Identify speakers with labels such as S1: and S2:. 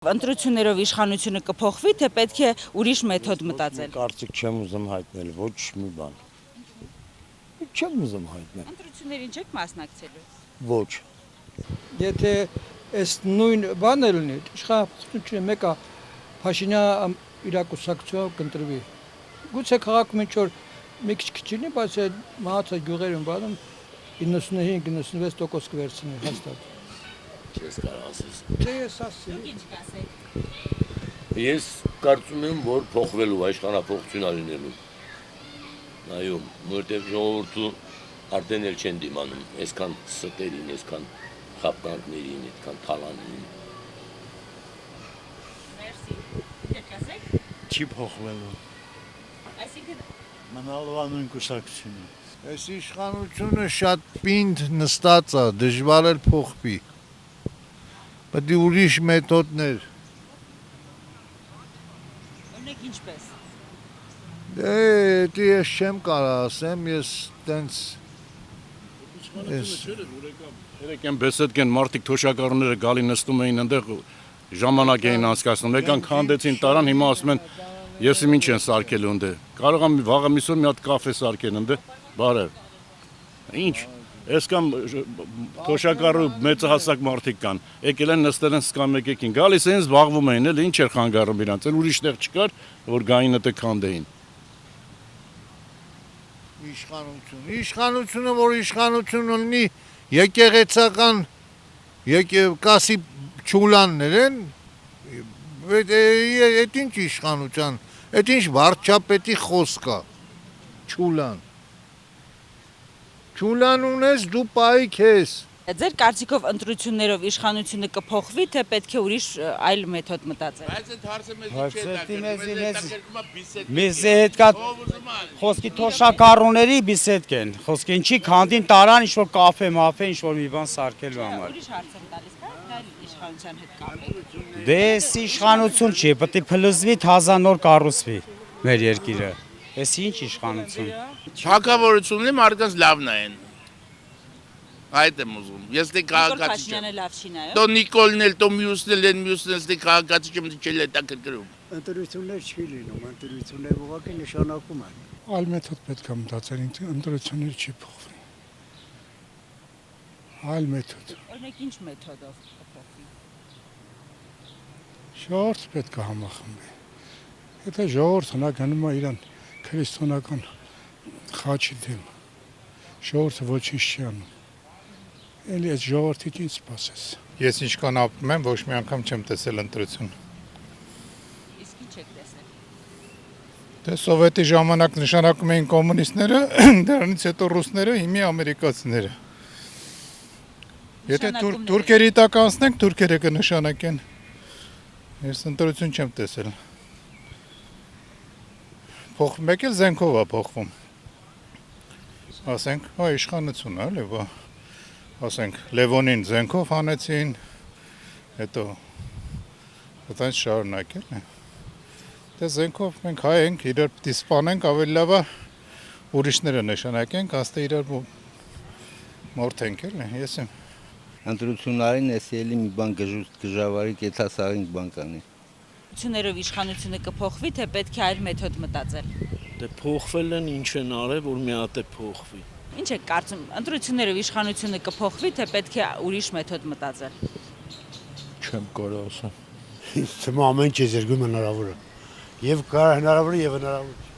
S1: Ընտրություններով իշխանությունը կփոխվի, թե պետք է ուրիշ մեթոդ մտածել։
S2: Կարծիք չեմ ուզում հայտնել, ոչ մի բան։ Չեմ ուզում հայտնել։
S1: Ընտրություններին չեք մասնակցելու։
S2: Ոչ։
S3: Եթե այս նույն բանը լինի, իշխանությունը մեկը Փաշինյան իր կուսակցությամբ կընտրվի։ Գուցե քաղաքում ինչ որ մի քիչ լինի, բայց այդ մահացած գյուղերում բանում 95-96% կվերցնի հաստատ։
S4: Չես կարող ասես։
S3: Դե ես ասի։
S1: Ինչ կասեք։
S4: Ես կարծում եմ, որ փոխվելու իշխանապողություն լինելու։ Այո, որտեղ ժողովուրդը արդեն էլ չեն դիմանում, այսքան ստերին, այսքան խապկանքներին, այսքան թալանին։
S1: Մերսի։ Ինչ կասեք։
S5: Չի փոխվելու։
S1: Այսինքն
S5: Մնալու անուն կուսակցությունը։
S6: Այս իշխանությունը շատ պինդ նստած է, դժվար էլ փոխվի։ Պետք է ուրիշ մեթոդներ։
S1: օրինակ ինչպես։
S6: Դե դա ես չեմ կարող ասեմ, ես տենց
S7: Երեք են բեսեդկեն մարդիկ թոշակառուները գալի նստում էին այնտեղ ժամանակ էին անցկացնում, եկան քանդեցին տարան, հիմա ասում են ես ինչ են սարքելու ընդ։ Կարող եմ վաղը միսօր մի հատ կաֆե սարքեն ընդ, բարև։ Ինչ, այսքան թոշակառու մեծահասակ մարդիկ կան, եկել են նստել են սկամեկեքին, գալիս են զբաղվում էին, էլ ինչ էր խանգարում իրանց, էլ ուրիշ տեղ չկար, որ գային այդտեղ քանդեին։
S6: Իշխանությունը, որ իշխանություն ունի, եկեղեցական կասի չուլաններ են, այդ ինչ իշխանության, այդ ինչ վարչապետի խոսք է, չուլան։ Չուլան ունես, դու պայք ես։
S1: Ձեր կարծիքով ընտրություններով իշխանությունը կփոխվի, թե պետք է ուրիշ այլ մեթոդ մտածել։
S8: Բիսեդկա խոսքի թոշակառուների բիսեդկեն, խոսքի ինչի քանդին տարան ինչ-որ կաֆե, մաֆե, ինչ-որ մի բան սարքելու համար։
S1: Ուրիշ հարց եմ տալիս, կա իշխանության հետ կապ։
S8: Դե էս իշխանություն չի, պետք է փլզվի, թազանոր կառուցվի մեր երկիրը։ Էս ինչ իշխանություն։
S9: Հակավորությունն մարդկանց լավն են։ Այդ եմ ուզում։ Ես դե քաղաքացի
S1: Փաշինյանը լավ չի նայում։
S9: Դո Նիկոլն էլ, դո մյուսն էլ, դե քաղաքացի չեմ դիչել հետաքրքրում։
S5: Ընտրություններ չի լինում, ընտրություններ ուղղակի նշանակում են։
S10: Այլ մեթոդ պետք է մտածել, ընտրությունները չի փոխվի։ Այլ մեթոդ։
S1: Օրինակ ինչ մեթոդով կփոխվի։
S10: Ժողովուրդը պետք է համախմբի։ Եթե ժողովուրդը նա գնում է իրան քրիստոնական խաչի դեմ, ժողովուրդը ոչինչ չի անում։ Էլի այդ ժողովրդից ինչ սպասես։
S11: Ես ինչքան ապրում եմ, ոչ մի անգամ չեմ տեսել ընտրություն։
S1: Իսկ ինչ եք տեսել։
S11: Դե սովետի ժամանակ նշանակում էին կոմունիստները, դրանից հետո ռուսները, հիմա ամերիկացիները։ Եթե թուրքերի տակ անցնենք, թուրքերը կնշանակեն։ Ես ընտրություն չեմ տեսել։ Մեկ էլ զենքով է փոխվում։ Ասենք, իշխանություն է, էլի, ասենք, Լևոնին զենքով հանեցին, հետո այդպես շարունակել է։ Դե զենքով մենք հայ ենք, իրար պիտի սպանենք, ավելի լավ է ուրիշները նշանակենք, աստե իրար մորթենք, էլի, ես եմ։
S2: Ընտրություններին էսի էլի մի բան գժավարի կեցասարինք բան կանի։
S1: Ընտրություններով իշխանությունը կփոխվի, թե պետք է այլ մեթոդ մտածել։
S7: Դե փոխվել են, ինչ են արել, որ մի հատ է փոխվի։
S1: Ինչ եք կարծում, ընտրություններով իշխանությունը կփոխվի, թե պետք է ուրիշ մեթոդ մտածել։
S2: Չեմ կարող ասեմ։ Ինձ թվում ամեն ինչ երկու հնարավոր է։ Եվ կարող հնարավոր է, եւ հնարավոր։